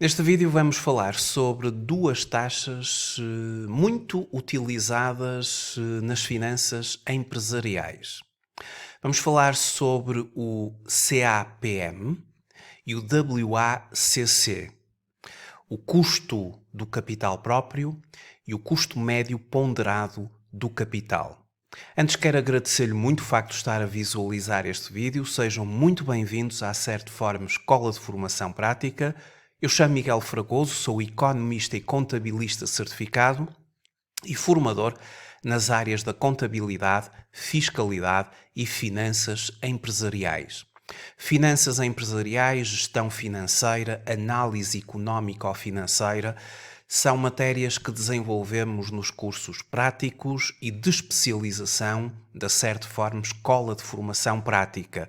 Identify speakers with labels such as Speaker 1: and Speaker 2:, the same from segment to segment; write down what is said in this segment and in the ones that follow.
Speaker 1: Neste vídeo vamos falar sobre duas taxas muito utilizadas nas finanças empresariais. Vamos falar sobre o CAPM e o WACC, o custo do capital próprio e o custo médio ponderado do capital. Antes quero agradecer-lhe muito o facto de estar a visualizar este vídeo. Sejam muito bem-vindos à Certform Escola de Formação Prática. Eu chamo Miguel Fragoso, sou economista e contabilista certificado e formador nas áreas da contabilidade, fiscalidade e finanças empresariais. Finanças empresariais, gestão financeira, análise económico-financeira são matérias que desenvolvemos nos cursos práticos e de especialização da Certform Escola de Formação Prática.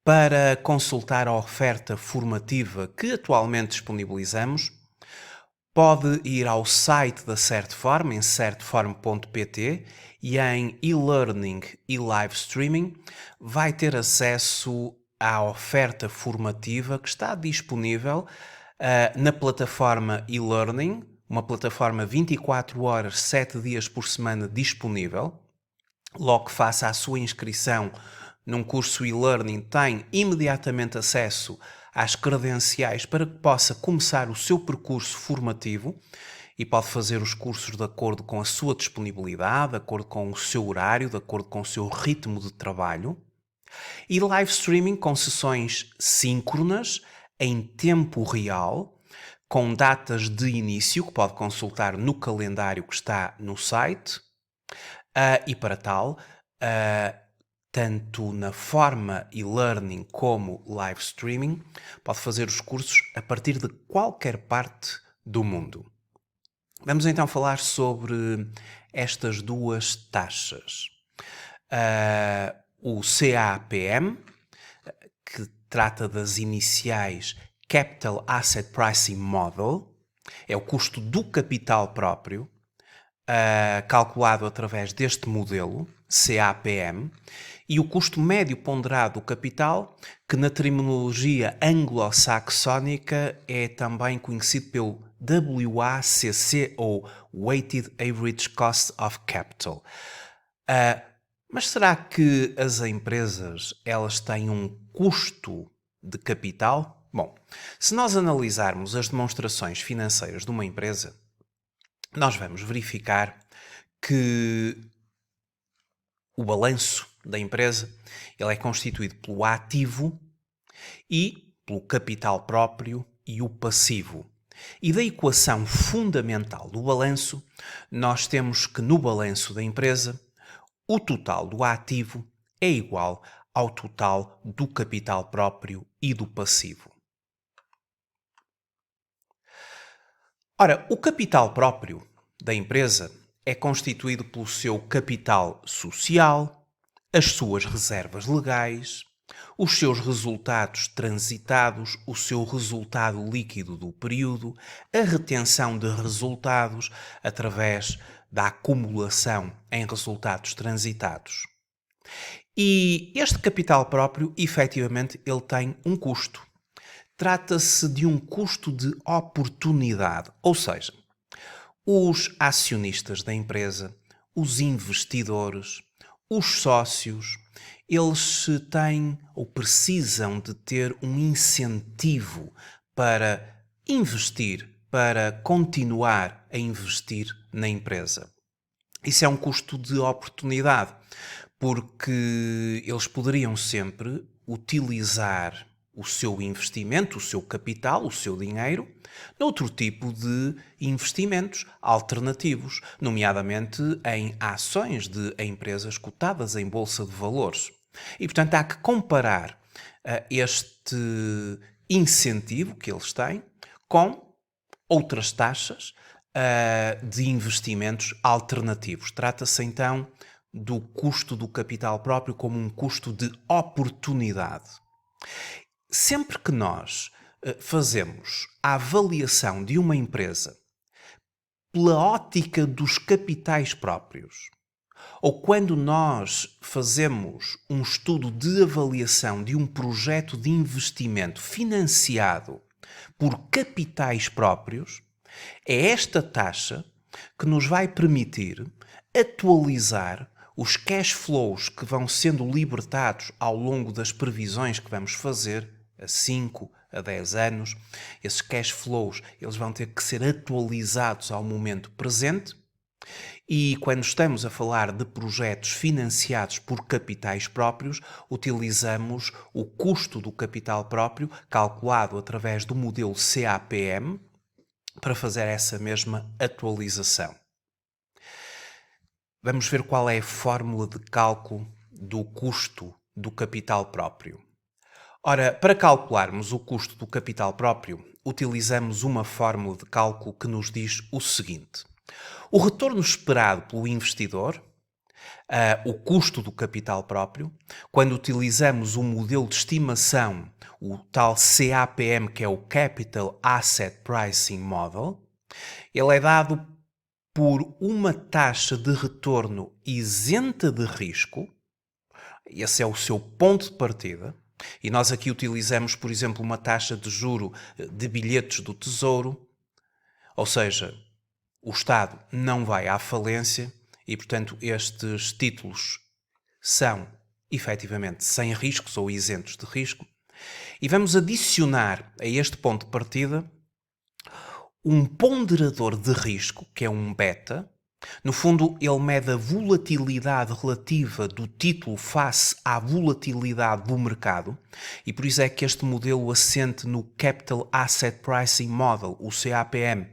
Speaker 1: Para consultar a oferta formativa que atualmente disponibilizamos, pode ir ao site da Certform, em certform.pt, e em e-learning e live streaming vai ter acesso à oferta formativa que está disponível na plataforma e-learning, uma plataforma 24 horas, 7 dias por semana disponível. Logo que faça a sua inscrição num curso e-learning, tem imediatamente acesso às credenciais para que possa começar o seu percurso formativo e pode fazer os cursos de acordo com a sua disponibilidade, de acordo com o seu horário, de acordo com o seu ritmo de trabalho. E live streaming com sessões síncronas, em tempo real, com datas de início que pode consultar no calendário que está no site. E para tal, tanto na forma e-learning como live streaming, pode fazer os cursos a partir de qualquer parte do mundo. Vamos então falar sobre estas duas taxas. O CAPM, que trata das iniciais Capital Asset Pricing Model, é o custo do capital próprio, calculado através deste modelo, CAPM, e o custo médio ponderado do capital, que na terminologia anglo-saxónica é também conhecido pelo WACC, ou Weighted Average Cost of Capital. Mas será que as empresas elas têm um custo de capital? Bom, se nós analisarmos as demonstrações financeiras de uma empresa, nós vamos verificar que o balanço da empresa ele é constituído pelo ativo e pelo capital próprio e o passivo. E da equação fundamental do balanço, nós temos que no balanço da empresa, o total do ativo é igual ao total do capital próprio e do passivo. Ora, o capital próprio da empresa é constituído pelo seu capital social, as suas reservas legais, os seus resultados transitados, o seu resultado líquido do período, a retenção de resultados através da acumulação em resultados transitados. E este capital próprio, efetivamente, ele tem um custo. Trata-se de um custo de oportunidade, ou seja, os acionistas da empresa, os investidores, os sócios, eles têm ou precisam de ter um incentivo para investir, para continuar a investir na empresa. Isso é um custo de oportunidade, porque eles poderiam sempre utilizar o seu investimento, o seu capital, o seu dinheiro, noutro tipo de investimentos alternativos, nomeadamente em ações de empresas cotadas em bolsa de valores. E, portanto, há que comparar este incentivo que eles têm com outras taxas de investimentos alternativos. Trata-se, então, do custo do capital próprio como um custo de oportunidade. Sempre que nós fazemos a avaliação de uma empresa pela ótica dos capitais próprios, ou quando nós fazemos um estudo de avaliação de um projeto de investimento financiado por capitais próprios, é esta taxa que nos vai permitir atualizar os cash flows que vão sendo libertados ao longo das previsões que vamos fazer a 5, a 10 anos. Esses cash flows eles vão ter que ser atualizados ao momento presente. E quando estamos a falar de projetos financiados por capitais próprios, utilizamos o custo do capital próprio, calculado através do modelo CAPM, para fazer essa mesma atualização. Vamos ver qual é a fórmula de cálculo do custo do capital próprio. Ora, para calcularmos o custo do capital próprio, utilizamos uma fórmula de cálculo que nos diz o seguinte: o retorno esperado pelo investidor, o custo do capital próprio, quando utilizamos o modelo de estimação, o tal CAPM, que é o Capital Asset Pricing Model, ele é dado por uma taxa de retorno isenta de risco. Esse é o seu ponto de partida. E nós aqui utilizamos, por exemplo, uma taxa de juro de bilhetes do Tesouro, ou seja, o Estado não vai à falência e, portanto, estes títulos são efetivamente sem riscos ou isentos de risco. E vamos adicionar a este ponto de partida um ponderador de risco, que é um beta. No fundo, ele mede a volatilidade relativa do título face à volatilidade do mercado, e por isso é que este modelo assente no Capital Asset Pricing Model, o CAPM.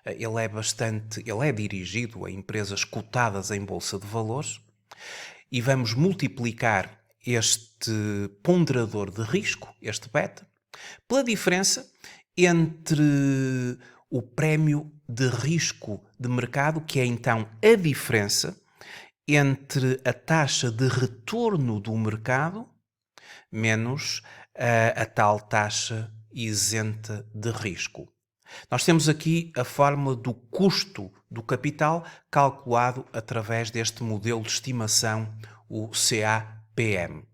Speaker 1: Ele é dirigido a empresas cotadas em bolsa de valores, e vamos multiplicar este ponderador de risco, este beta, pela diferença entre o prémio de risco de mercado, que é então a diferença entre a taxa de retorno do mercado menos a tal taxa isenta de risco. Nós temos aqui a fórmula do custo do capital calculado através deste modelo de estimação, o CAPM.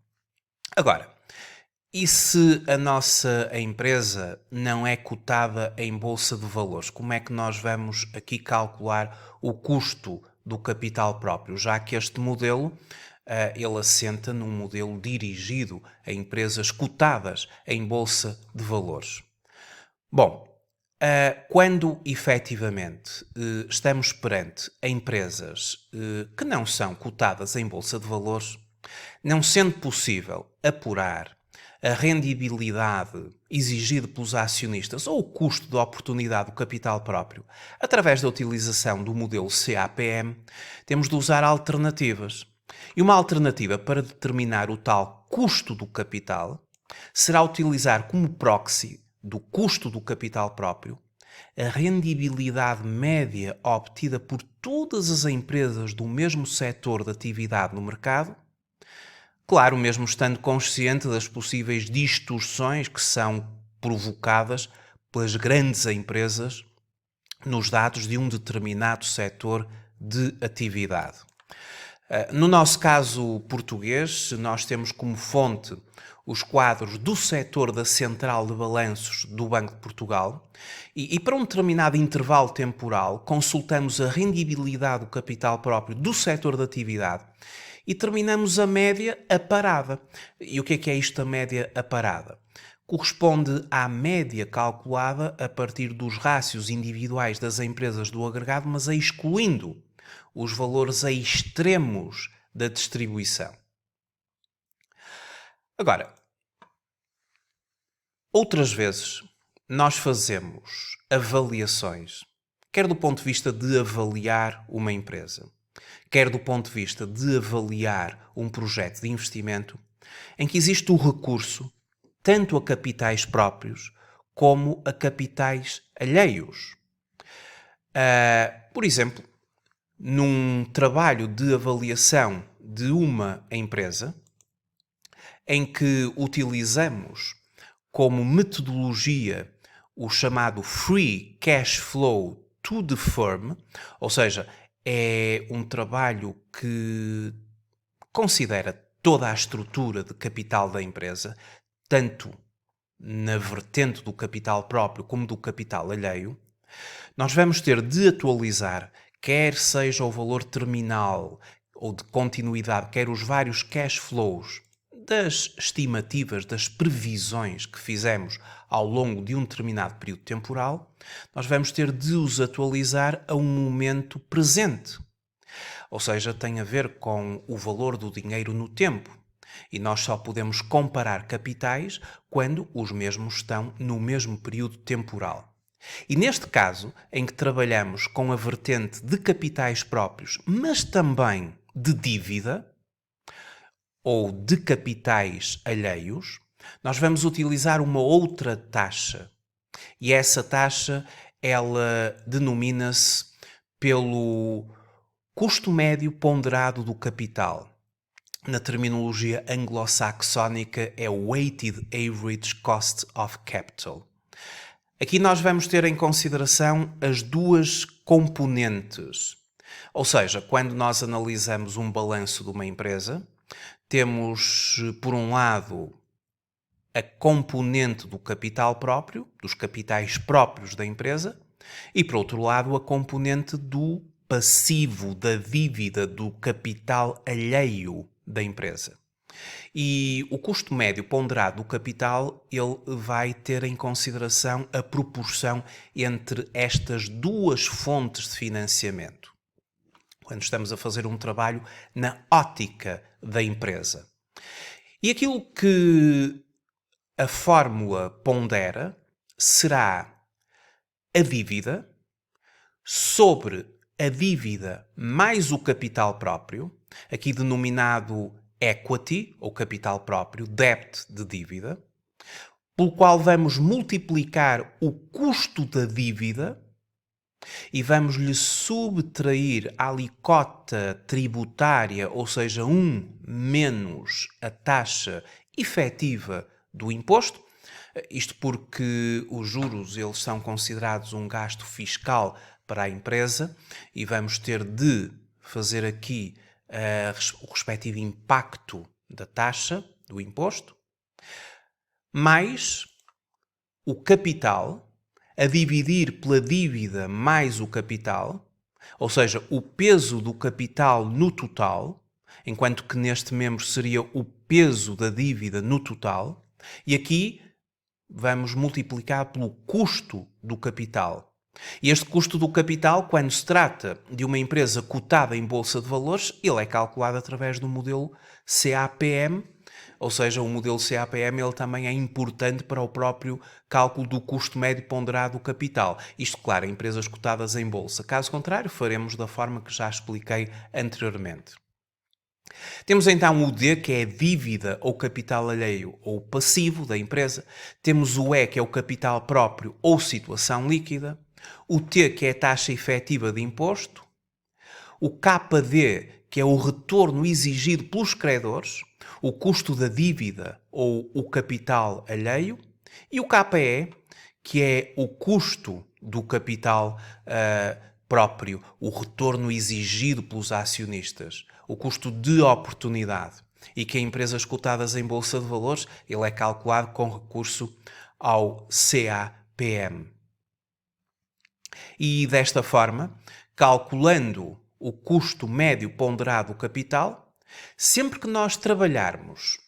Speaker 1: Agora, e se a nossa empresa não é cotada em bolsa de valores, como é que nós vamos aqui calcular o custo do capital próprio? Já que este modelo, ele assenta num modelo dirigido a empresas cotadas em bolsa de valores. Bom, quando efetivamente estamos perante empresas que não são cotadas em bolsa de valores, não sendo possível apurar a rendibilidade exigida pelos acionistas ou o custo de oportunidade do capital próprio através da utilização do modelo CAPM, temos de usar alternativas. E uma alternativa para determinar o tal custo do capital será utilizar como proxy do custo do capital próprio a rendibilidade média obtida por todas as empresas do mesmo setor de atividade no mercado. Claro, mesmo estando consciente das possíveis distorções que são provocadas pelas grandes empresas nos dados de um determinado setor de atividade. No nosso caso português, nós temos como fonte os quadros do setor da Central de Balanços do Banco de Portugal e para um determinado intervalo temporal consultamos a rendibilidade do capital próprio do setor de atividade e terminamos a média aparada. E o que é isto, a média aparada? Corresponde à média calculada a partir dos rácios individuais das empresas do agregado, mas excluindo os valores extremos da distribuição. Agora, outras vezes nós fazemos avaliações, quer do ponto de vista de avaliar uma empresa, quer do ponto de vista de avaliar um projeto de investimento, em que existe o recurso tanto a capitais próprios como a capitais alheios. Por exemplo, num trabalho de avaliação de uma empresa, em que utilizamos como metodologia o chamado Free Cash Flow to the Firm, ou seja, é um trabalho que considera toda a estrutura de capital da empresa, tanto na vertente do capital próprio como do capital alheio, nós vamos ter de atualizar, quer seja o valor terminal ou de continuidade, quer os vários cash flows das estimativas, das previsões que fizemos ao longo de um determinado período temporal, nós vamos ter de os atualizar a um momento presente. Ou seja, tem a ver com o valor do dinheiro no tempo. E nós só podemos comparar capitais quando os mesmos estão no mesmo período temporal. E neste caso, em que trabalhamos com a vertente de capitais próprios, mas também de dívida, ou de capitais alheios, nós vamos utilizar uma outra taxa. E essa taxa, ela denomina-se pelo custo médio ponderado do capital. Na terminologia anglo-saxónica é o Weighted Average Cost of Capital. Aqui nós vamos ter em consideração as duas componentes. Ou seja, quando nós analisamos um balanço de uma empresa, temos, por um lado, a componente do capital próprio, dos capitais próprios da empresa, e, por outro lado, a componente do passivo, da dívida, do capital alheio da empresa. E o custo médio ponderado do capital, ele vai ter em consideração a proporção entre estas duas fontes de financiamento, quando estamos a fazer um trabalho na ótica da empresa. E aquilo que a fórmula pondera será a dívida sobre a dívida mais o capital próprio, aqui denominado equity, ou capital próprio, debt de dívida, pelo qual vamos multiplicar o custo da dívida e vamos-lhe subtrair a alíquota tributária, ou seja, 1 menos a taxa efetiva do imposto. Isto porque os juros eles são considerados um gasto fiscal para a empresa e vamos ter de fazer aqui o respectivo impacto da taxa do imposto, mais o capital, a dividir pela dívida mais o capital, ou seja, o peso do capital no total, enquanto que neste membro seria o peso da dívida no total, e aqui vamos multiplicar pelo custo do capital. E este custo do capital, quando se trata de uma empresa cotada em bolsa de valores, ele é calculado através do modelo CAPM, ou seja, o modelo CAPM ele também é importante para o próprio cálculo do custo médio ponderado do capital. Isto, claro, em empresas cotadas em bolsa. Caso contrário, faremos da forma que já expliquei anteriormente. Temos então o D, que é a dívida ou capital alheio ou passivo da empresa. Temos o E, que é o capital próprio ou situação líquida. O T, que é a taxa efetiva de imposto. O KD, que é o retorno exigido pelos credores. O custo da dívida ou o capital alheio. E o KPE, que é o custo do capital próprio, o retorno exigido pelos acionistas, o custo de oportunidade, e que em empresas cotadas em bolsa de valores ele é calculado com recurso ao CAPM. E desta forma, calculando o custo médio ponderado do capital, sempre que nós trabalharmos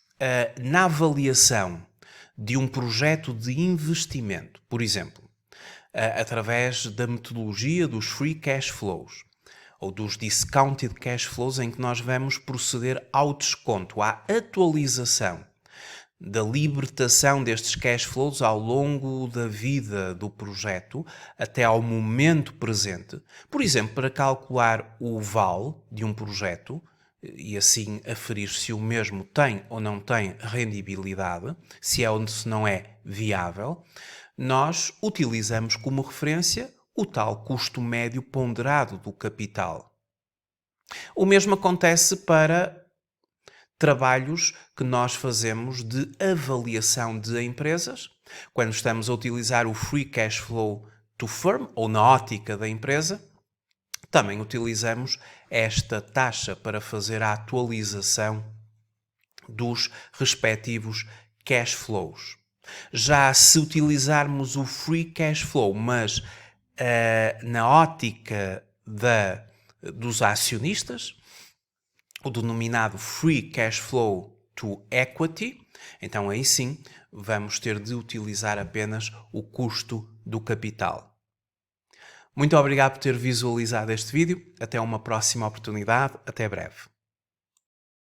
Speaker 1: na avaliação de um projeto de investimento, por exemplo, através da metodologia dos free cash flows ou dos discounted cash flows, em que nós vamos proceder ao desconto, à atualização da libertação destes cash flows ao longo da vida do projeto até ao momento presente. Por exemplo, para calcular o VAL de um projeto e assim aferir se o mesmo tem ou não tem rendibilidade, se é ou se não é viável, nós utilizamos como referência o tal custo médio ponderado do capital. O mesmo acontece para trabalhos que nós fazemos de avaliação de empresas, quando estamos a utilizar o Free Cash Flow to Firm, ou na ótica da empresa, também utilizamos esta taxa para fazer a atualização dos respectivos cash flows. Já se utilizarmos o Free Cash Flow, mas na ótica dos acionistas, o denominado Free Cash Flow to Equity, então aí sim vamos ter de utilizar apenas o custo do capital. Muito obrigado por ter visualizado este vídeo. Até uma próxima oportunidade. Até breve.